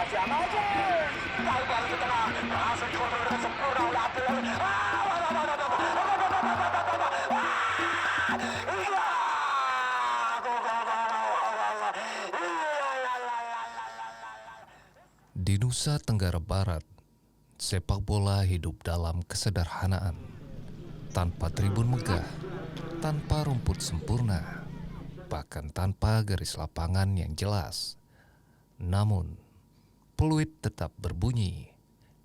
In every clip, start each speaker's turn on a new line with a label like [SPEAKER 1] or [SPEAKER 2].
[SPEAKER 1] Di Nusa Tenggara Barat, sepak bola hidup dalam kesederhanaan, tanpa tribun megah, tanpa rumput sempurna, bahkan tanpa garis lapangan yang jelas. Namun, peluit tetap berbunyi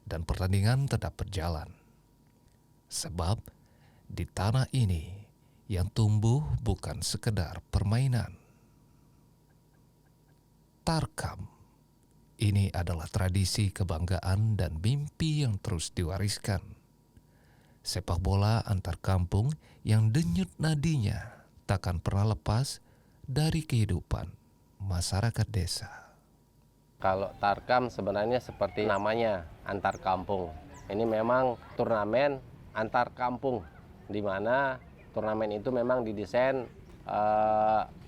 [SPEAKER 1] dan pertandingan tetap berjalan. Sebab di tanah ini yang tumbuh bukan sekedar permainan. Tarkam, ini adalah tradisi kebanggaan dan mimpi yang terus diwariskan. Sepak bola antar kampung yang denyut nadinya takkan pernah lepas dari kehidupan masyarakat desa.
[SPEAKER 2] Kalau Tarkam sebenarnya seperti namanya, antar kampung. Ini memang turnamen antar kampung, di mana turnamen itu memang didesain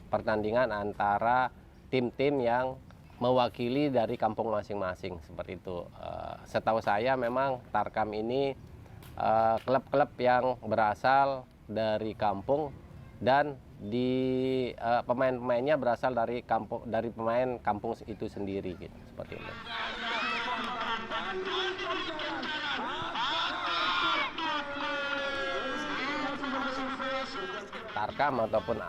[SPEAKER 2] pertandingan antara tim-tim yang mewakili dari kampung masing-masing, seperti itu. Setahu saya memang Tarkam ini klub-klub yang berasal dari kampung dan pemain-pemainnya berasal dari pemain kampung itu sendiri, gitu, seperti itu. Tarkam ataupun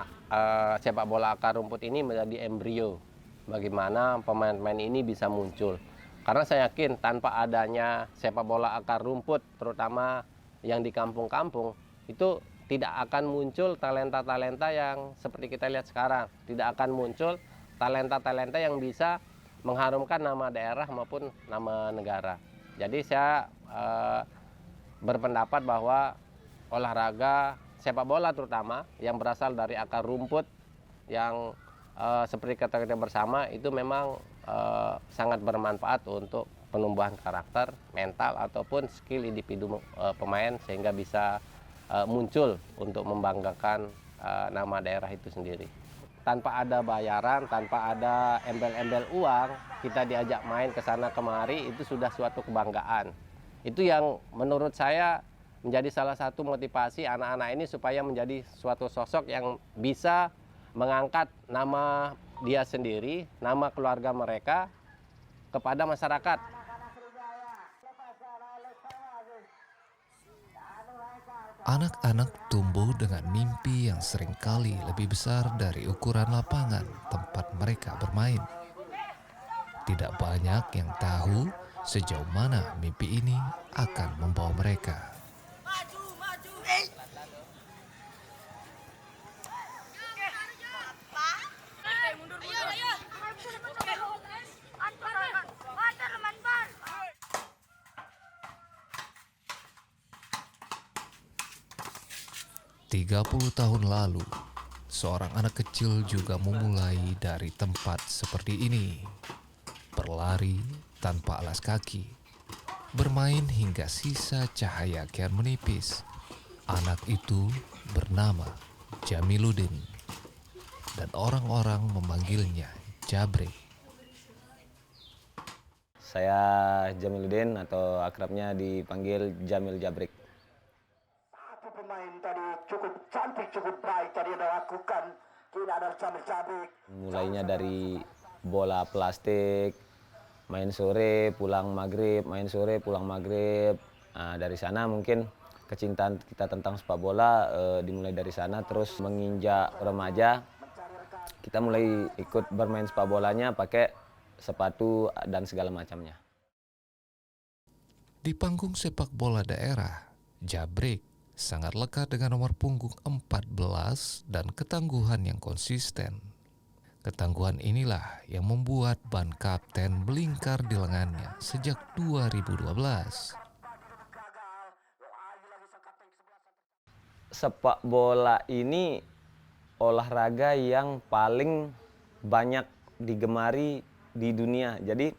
[SPEAKER 2] sepak bola akar rumput ini menjadi embrio bagaimana pemain-pemain ini bisa muncul. Karena saya yakin tanpa adanya sepak bola akar rumput, terutama yang di kampung-kampung, itu tidak akan muncul talenta-talenta yang seperti kita lihat sekarang. Tidak akan muncul talenta-talenta yang bisa mengharumkan nama daerah maupun nama negara. Jadi saya berpendapat bahwa olahraga sepak bola terutama yang berasal dari akar rumput yang seperti kata kita bersama itu memang sangat bermanfaat untuk penumbuhan karakter, mental ataupun skill individu pemain sehingga bisa muncul untuk membanggakan nama daerah itu sendiri. Tanpa ada bayaran, tanpa ada embel-embel uang, kita diajak main ke sana kemari, itu sudah suatu kebanggaan. Itu yang menurut saya menjadi salah satu motivasi anak-anak ini supaya menjadi suatu sosok yang bisa mengangkat nama dia sendiri, nama keluarga mereka kepada masyarakat.
[SPEAKER 1] Anak-anak tumbuh dengan mimpi yang seringkali lebih besar dari ukuran lapangan tempat mereka bermain. Tidak banyak yang tahu sejauh mana mimpi ini akan membawa mereka. Tiga 30 tahun lalu, seorang anak kecil juga memulai dari tempat seperti ini. Berlari tanpa alas kaki, bermain hingga sisa cahaya kian menipis. Anak itu bernama Jamiluddin dan orang-orang memanggilnya Jabrik.
[SPEAKER 3] Saya Jamiluddin atau akrabnya dipanggil Jamil Jabrik.
[SPEAKER 4] Satu pemain tadi cukup cantik, cukup baik tadi Anda lakukan. Tidak ada Jamil Jabrik.
[SPEAKER 3] Mulainya dari bola plastik, main sore, pulang maghrib, main sore, pulang maghrib. Nah, dari sana mungkin kecintaan kita tentang sepak bola dimulai dari sana. Terus menginjak remaja, kita mulai ikut bermain sepak bolanya pakai sepatu dan segala macamnya.
[SPEAKER 1] Di panggung sepak bola daerah, Jabrik sangat lekat dengan nomor punggung 14 dan ketangguhan yang konsisten. Ketangguhan inilah yang membuat ban kapten melingkar di lengannya sejak 2012.
[SPEAKER 3] Sepak bola ini olahraga yang paling banyak digemari di dunia. Jadi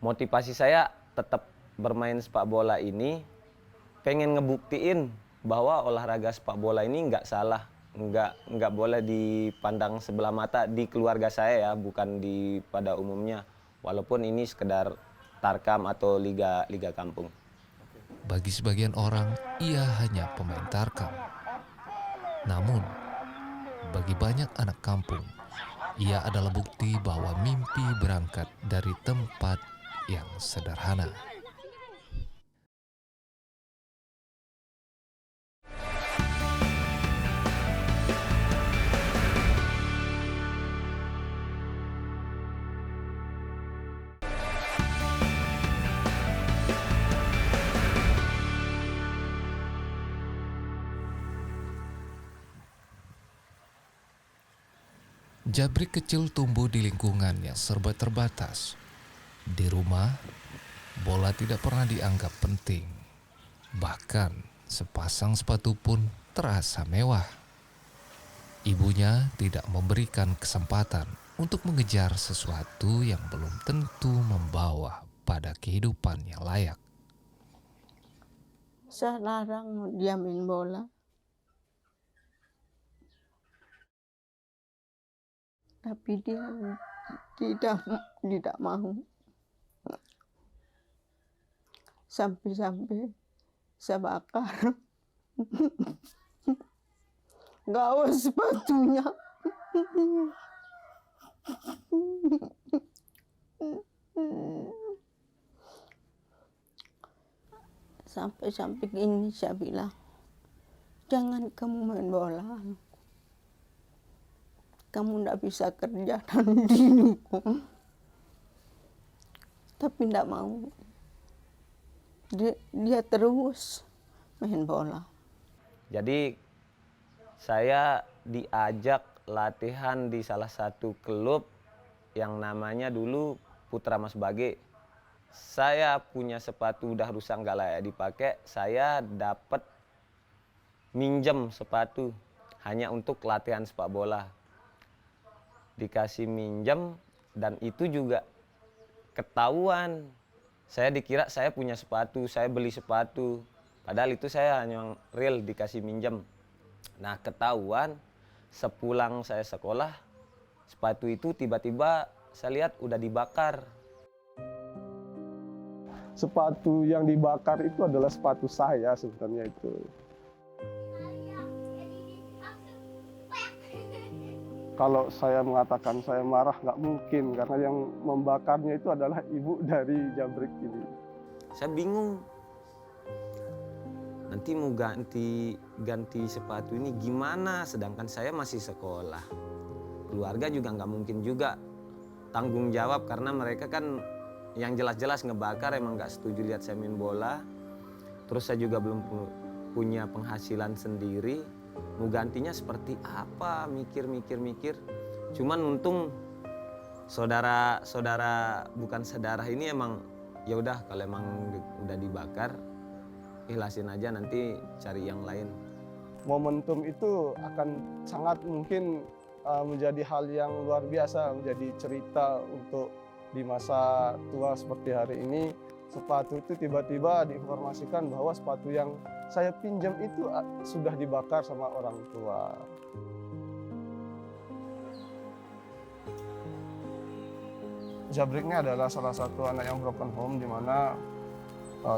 [SPEAKER 3] motivasi saya tetap bermain sepak bola ini pengen ngebuktiin bahwa olahraga sepak bola ini nggak salah, nggak boleh dipandang sebelah mata di keluarga saya ya, bukan pada umumnya. walaupun ini sekedar tarkam atau liga kampung.
[SPEAKER 1] Bagi sebagian orang, ia hanya pemain tarkam. Namun, bagi banyak anak kampung, ia adalah bukti bahwa mimpi berangkat dari tempat yang sederhana. Jabrik kecil tumbuh di lingkungan yang serba terbatas. Di rumah, bola tidak pernah dianggap penting. Bahkan sepasang sepatu pun terasa mewah. Ibunya tidak memberikan kesempatan untuk mengejar sesuatu yang belum tentu membawa pada kehidupan yang layak.
[SPEAKER 5] Saya larang dia main bola. Tapi dia tidak mau. Sampai saya bakar gawas sepatunya. Sampai gini saya bilang, jangan kamu main bola. Kamu tidak bisa kerja nanti. Tapi tidak mau. Dia terus main bola.
[SPEAKER 3] Jadi saya diajak latihan di salah satu klub yang namanya dulu Putra Mas Bage. Saya punya sepatu udah rusak nggak layak dipakai, saya dapat minjem sepatu hanya untuk latihan sepak bola. Dikasih minjem dan itu juga ketahuan. Saya dikira saya punya sepatu, saya beli sepatu. Padahal itu saya hanya real dikasih minjem. Nah ketahuan sepulang saya sekolah, sepatu itu tiba-tiba saya lihat udah dibakar.
[SPEAKER 6] Sepatu yang dibakar itu adalah sepatu saya sebenarnya itu. Kalau saya mengatakan saya marah nggak mungkin, karena yang membakarnya itu adalah ibu dari Jabrik ini.
[SPEAKER 3] Saya bingung. Nanti mau ganti sepatu ini gimana? Sedangkan saya masih sekolah. Keluarga juga nggak mungkin juga tanggung jawab karena mereka kan yang jelas-jelas ngebakar emang nggak setuju lihat saya main bola. Terus saya juga belum punya penghasilan sendiri. Mau gantinya seperti apa? Mikir. Cuman untung saudara bukan saudara ini emang ya udah kalau emang udah dibakar ikhlasin aja, nanti cari yang lain.
[SPEAKER 6] Momentum itu akan sangat mungkin menjadi hal yang luar biasa, menjadi cerita untuk di masa tua seperti hari ini. Sepatu itu tiba-tiba diinformasikan bahwa sepatu yang saya pinjam itu sudah dibakar sama orang tua. Jabrik ini adalah salah satu anak yang broken home, di mana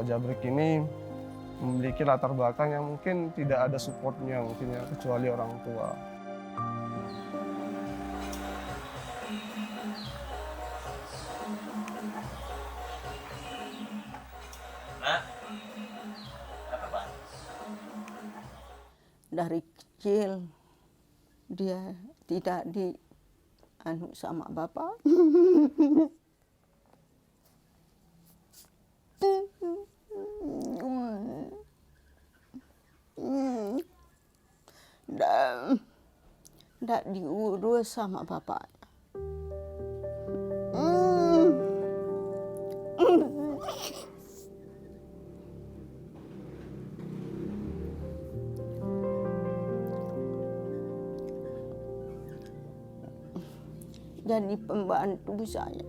[SPEAKER 6] Jabrik ini memiliki latar belakang yang mungkin tidak ada supportnya mungkin ya, kecuali orang tua.
[SPEAKER 5] Dari kecil dia tidak sama bapak. Tidak diurus sama bapak. Jadi pembantu saya.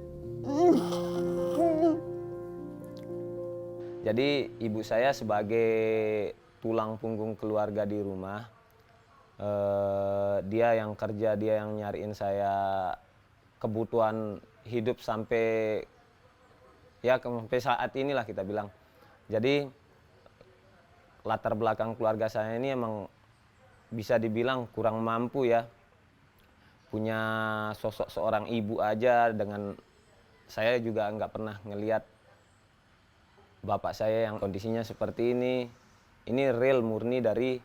[SPEAKER 3] Jadi ibu saya sebagai tulang punggung keluarga di rumah, dia yang kerja, dia yang nyariin saya kebutuhan hidup sampai ya sampai saat inilah kita bilang. Jadi latar belakang keluarga saya ini emang bisa dibilang kurang mampu ya. Punya sosok seorang ibu aja, dengan saya juga nggak pernah ngelihat bapak saya yang kondisinya seperti ini. Ini real murni dari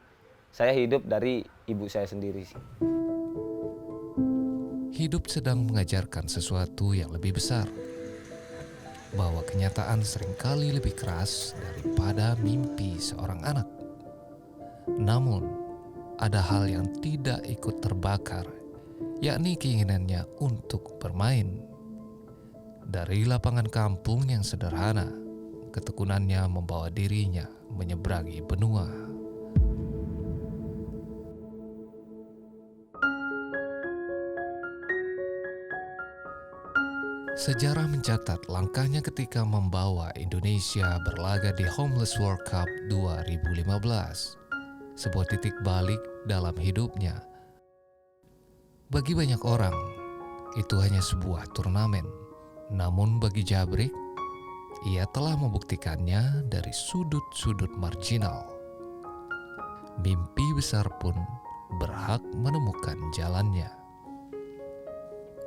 [SPEAKER 3] saya hidup dari ibu saya sendiri sih.
[SPEAKER 1] Hidup sedang mengajarkan sesuatu yang lebih besar, bahwa kenyataan seringkali lebih keras daripada mimpi seorang anak. Namun, ada hal yang tidak ikut terbakar, yakni keinginannya untuk bermain. Dari lapangan kampung yang sederhana, ketekunannya membawa dirinya menyeberangi benua. Sejarah mencatat langkahnya ketika membawa Indonesia berlaga di Homeless World Cup 2015, sebuah titik balik dalam hidupnya. Bagi banyak orang, itu hanya sebuah turnamen. Namun bagi Jabrik, ia telah membuktikannya dari sudut-sudut marginal. Mimpi besar pun berhak menemukan jalannya.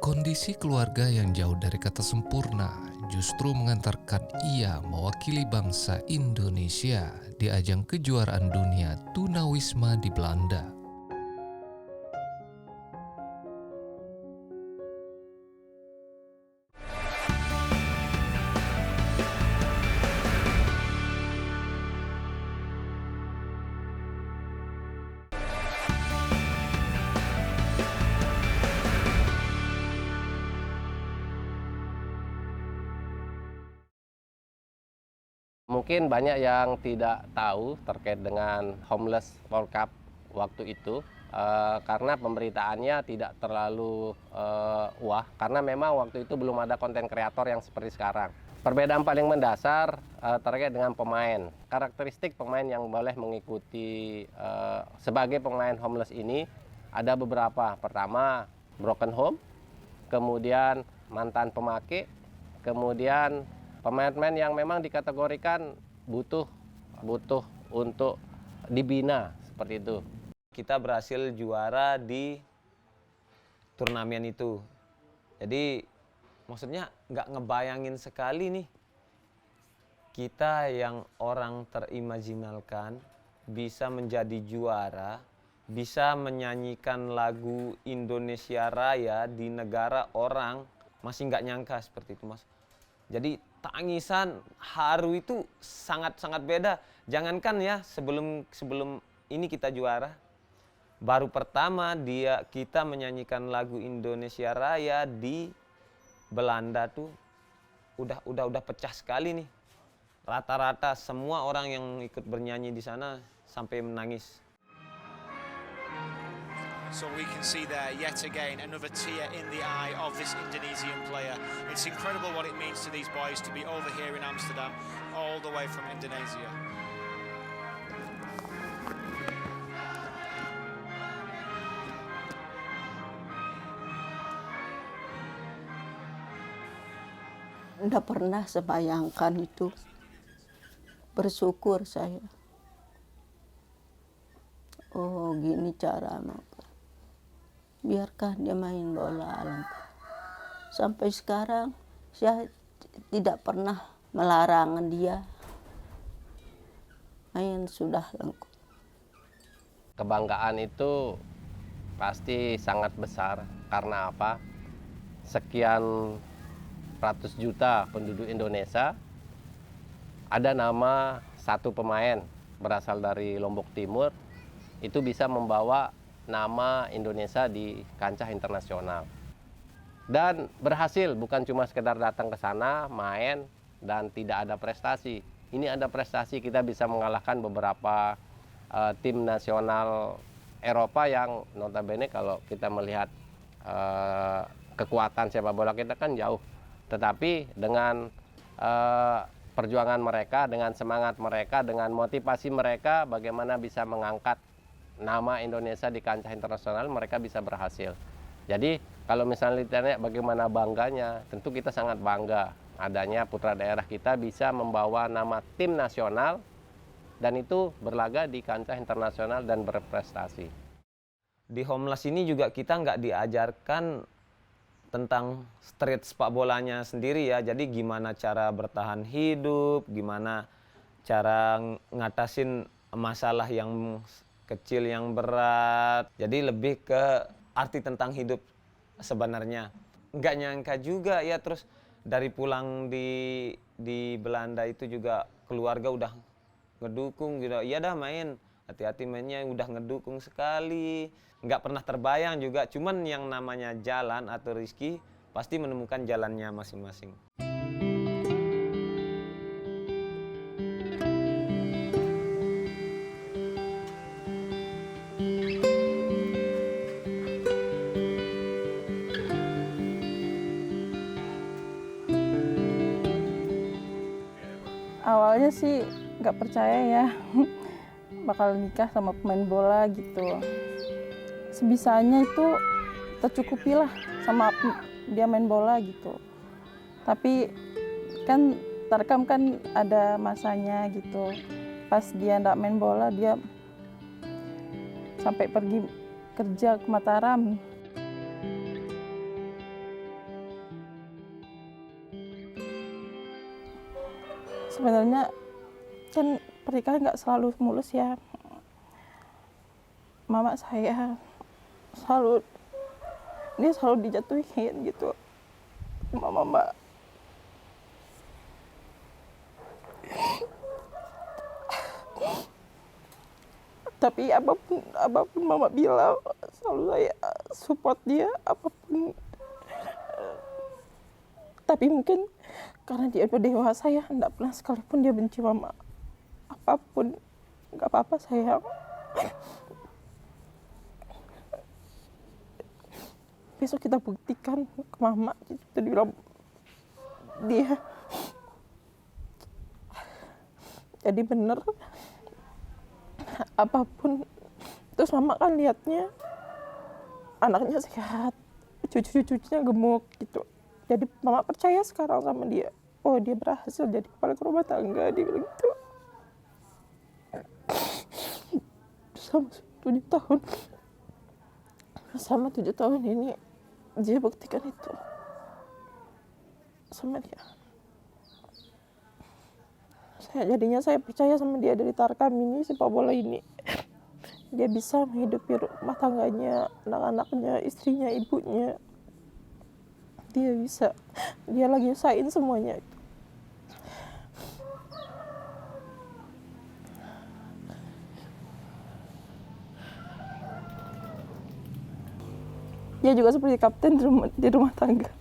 [SPEAKER 1] Kondisi keluarga yang jauh dari kata sempurna justru mengantarkan ia mewakili bangsa Indonesia di ajang kejuaraan dunia tunawisma di Belanda.
[SPEAKER 2] Mungkin banyak yang tidak tahu terkait dengan Homeless World Cup waktu itu, karena pemberitaannya tidak terlalu wah, karena memang waktu itu belum ada konten kreator yang seperti sekarang. Perbedaan paling mendasar terkait dengan pemain. Karakteristik pemain yang boleh mengikuti sebagai pemain homeless ini ada beberapa. Pertama, broken home, kemudian mantan pemakai, kemudian pemain-pemain yang memang dikategorikan butuh untuk dibina, seperti itu.
[SPEAKER 3] Kita berhasil juara di turnamen itu. Jadi maksudnya nggak ngebayangin sekali nih, kita yang orang terimajinalkan bisa menjadi juara, bisa menyanyikan lagu Indonesia Raya di negara orang, masih nggak nyangka seperti itu, Mas. Jadi tangisan, haru itu sangat-sangat beda. Jangankan ya sebelum ini kita juara, baru pertama kita menyanyikan lagu Indonesia Raya di Belanda tuh udah pecah sekali nih. Rata-rata semua orang yang ikut bernyanyi di sana sampai menangis.
[SPEAKER 7] So we can see there yet again another tear in the eye of this Indonesian player. It's incredible what it means to these boys to be over here in Amsterdam, all the way from Indonesia.
[SPEAKER 5] Tidak pernah sebayangkan itu. Bersyukur saya. Oh, gini cara biarkan dia main bola langkah. Sampai sekarang saya tidak pernah melarang dia main, sudah lengkap.
[SPEAKER 2] Kebanggaan itu pasti sangat besar. Karena apa? Sekian ratus juta penduduk Indonesia, ada nama satu pemain berasal dari Lombok Timur, itu bisa membawa nama Indonesia di kancah internasional. Dan berhasil, bukan cuma sekedar datang ke sana, main, dan tidak ada prestasi. Ini ada prestasi, kita bisa mengalahkan beberapa tim nasional Eropa yang notabene kalau kita melihat kekuatan sepak bola kita kan jauh. Tetapi dengan perjuangan mereka, dengan semangat mereka, dengan motivasi mereka, bagaimana bisa mengangkat nama Indonesia di kancah internasional, mereka bisa berhasil. Jadi kalau misalnya ditanya bagaimana bangganya, tentu kita sangat bangga adanya putra daerah kita bisa membawa nama tim nasional dan itu berlaga di kancah internasional dan berprestasi.
[SPEAKER 3] Di Homeless ini juga kita nggak diajarkan tentang street sepak bolanya sendiri ya. Jadi gimana cara bertahan hidup, gimana cara ngatasin masalah yang kecil yang berat. Jadi lebih ke arti tentang hidup sebenarnya. Nggak nyangka juga ya, terus dari pulang di Belanda itu juga keluarga udah ngedukung gitu. Iya dah main, hati-hati mainnya, udah ngedukung sekali. Nggak pernah terbayang juga, cuman yang namanya jalan atau rezeki pasti menemukan jalannya masing-masing.
[SPEAKER 8] Awalnya sih nggak percaya ya bakal nikah sama pemain bola gitu. Sebisanya itu tercukupilah sama dia main bola gitu. Tapi kan Tarkam kan ada masanya gitu. Pas dia nggak main bola, dia sampai pergi kerja ke Mataram. Sebenarnya kan pernikahan nggak selalu mulus ya. Mama saya selalu dijatuhin gitu sama mama. Tapi apapun mama bilang, selalu saya support dia apapun. Tapi mungkin karena dia udah dewasa ya, enggak pernah sekalipun dia benci mama. Apapun, nggak apa-apa sayang. Besok kita buktikan ke mama, itu bilang dia. Jadi bener, apapun. Terus mama kan lihatnya anaknya sehat, cucu-cucunya gemuk gitu. Jadi mama percaya sekarang sama dia. Oh, dia berhasil jadi kepala rumah tangga, dia bilang gitu. Sama 7 tahun ini dia buktikan itu sama dia. Saya percaya sama dia dari Tarkam ini, sepak bola ini. Dia bisa menghidupi rumah tangganya, anak-anaknya, istrinya, ibunya. Dia bisa. Dia lagi usahain semuanya. Dia juga seperti kapten di rumah tangga.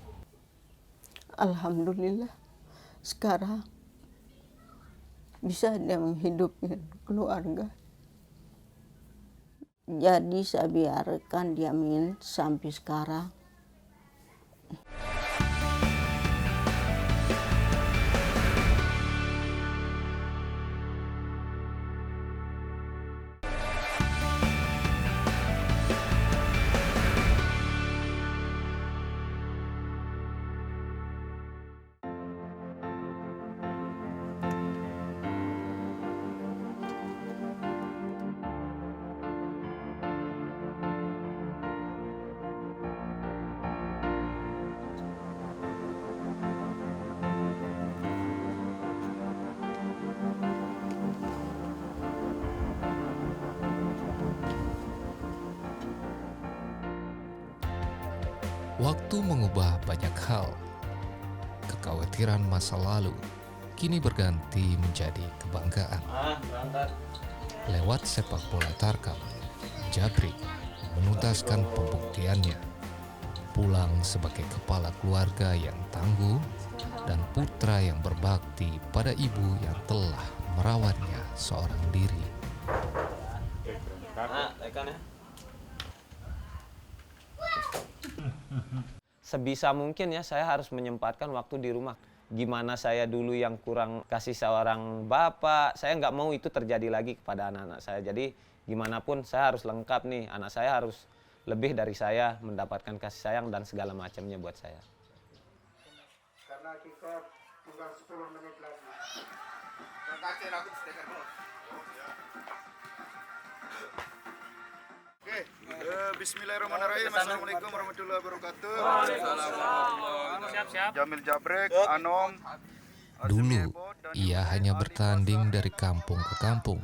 [SPEAKER 5] Alhamdulillah sekarang bisa dia menghidupi keluarga. Jadi saya biarkan dia main sampai sekarang.
[SPEAKER 1] Waktu mengubah banyak hal. Kekhawatiran masa lalu kini berganti menjadi kebanggaan. Lewat sepak bola Tarkam, Jabrik menuntaskan pembuktiannya. Pulang sebagai kepala keluarga yang tangguh dan putra yang berbakti pada ibu yang telah merawatnya seorang diri.
[SPEAKER 3] Sebisa mungkin ya saya harus menyempatkan waktu di rumah. Gimana saya dulu yang kurang kasih seorang bapak, saya nggak mau itu terjadi lagi kepada anak-anak saya. Jadi gimana pun saya harus lengkap nih, anak saya harus lebih dari saya, mendapatkan kasih sayang dan segala macamnya buat saya.
[SPEAKER 4] Karena kita tinggal 10 menit lagi.
[SPEAKER 9] Oke, bismillahirrahmanirrahim. Assalamualaikum warahmatullahi wabarakatuh. Jamil Jabrek, Anom.
[SPEAKER 1] Dulu, ia hanya bertanding dari kampung ke kampung.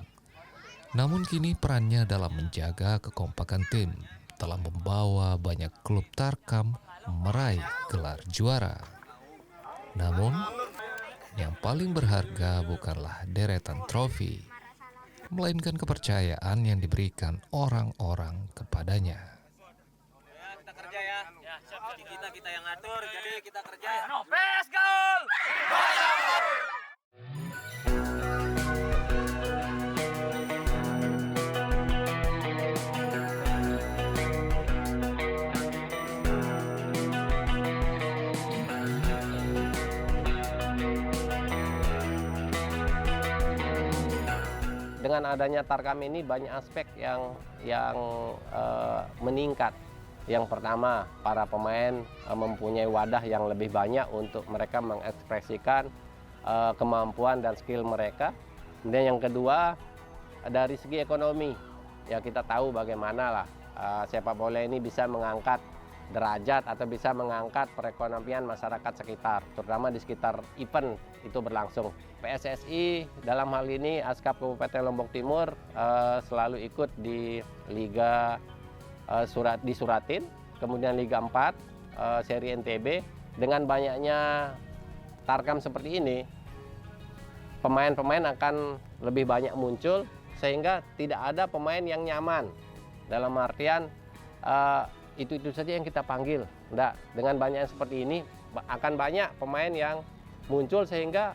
[SPEAKER 1] Namun kini perannya dalam menjaga kekompakan tim telah membawa banyak klub Tarkam meraih gelar juara. Namun, yang paling berharga bukanlah deretan trofi, melainkan kepercayaan yang diberikan orang-orang kepadanya.
[SPEAKER 3] Kita kerja ya. Kita yang ngatur, jadi kita kerja ya.
[SPEAKER 2] Dengan adanya Tarkam ini banyak aspek yang meningkat. Yang pertama, para pemain mempunyai wadah yang lebih banyak untuk mereka mengekspresikan kemampuan dan skill mereka. Kemudian yang kedua, dari segi ekonomi, ya kita tahu bagaimana lah sepak bola ini bisa mengangkat derajat atau bisa mengangkat perekonomian masyarakat sekitar, terutama di sekitar event itu berlangsung. PSSI dalam hal ini ASKAP Kabupaten Lombok Timur selalu ikut di Liga di Suratin, kemudian Liga 4, seri NTB. Dengan banyaknya Tarkam seperti ini, pemain-pemain akan lebih banyak muncul sehingga tidak ada pemain yang nyaman. Dalam artian itu saja yang kita panggil. Nggak, dengan banyak seperti ini akan banyak pemain yang muncul sehingga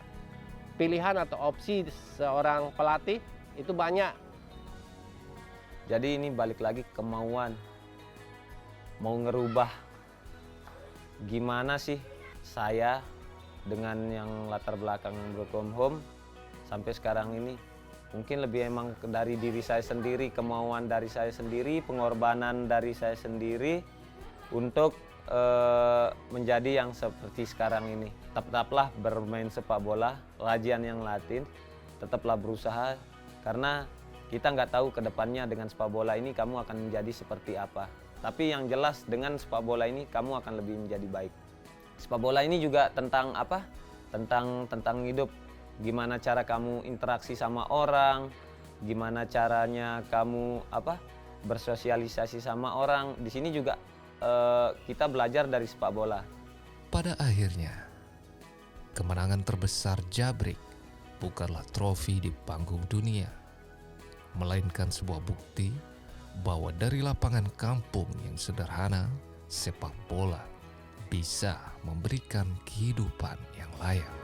[SPEAKER 2] pilihan atau opsi seorang pelatih itu banyak.
[SPEAKER 3] Jadi ini balik lagi kemauan. Mau ngerubah gimana sih saya dengan yang latar belakang broken home sampai sekarang ini. Mungkin lebih emang dari diri saya sendiri, kemauan dari saya sendiri, pengorbanan dari saya sendiri untuk menjadi yang seperti sekarang ini. Tetaplah bermain sepak bola, rajin yang latih, tetaplah berusaha karena kita nggak tahu ke depannya dengan sepak bola ini kamu akan menjadi seperti apa. Tapi yang jelas dengan sepak bola ini kamu akan lebih menjadi baik. Sepak bola ini juga tentang apa? Tentang hidup. Gimana cara kamu interaksi sama orang, gimana caranya kamu bersosialisasi sama orang. Di sini juga kita belajar dari sepak bola.
[SPEAKER 1] Pada akhirnya, kemenangan terbesar Jabrik bukanlah trofi di panggung dunia, melainkan sebuah bukti bahwa dari lapangan kampung yang sederhana, sepak bola bisa memberikan kehidupan yang layak.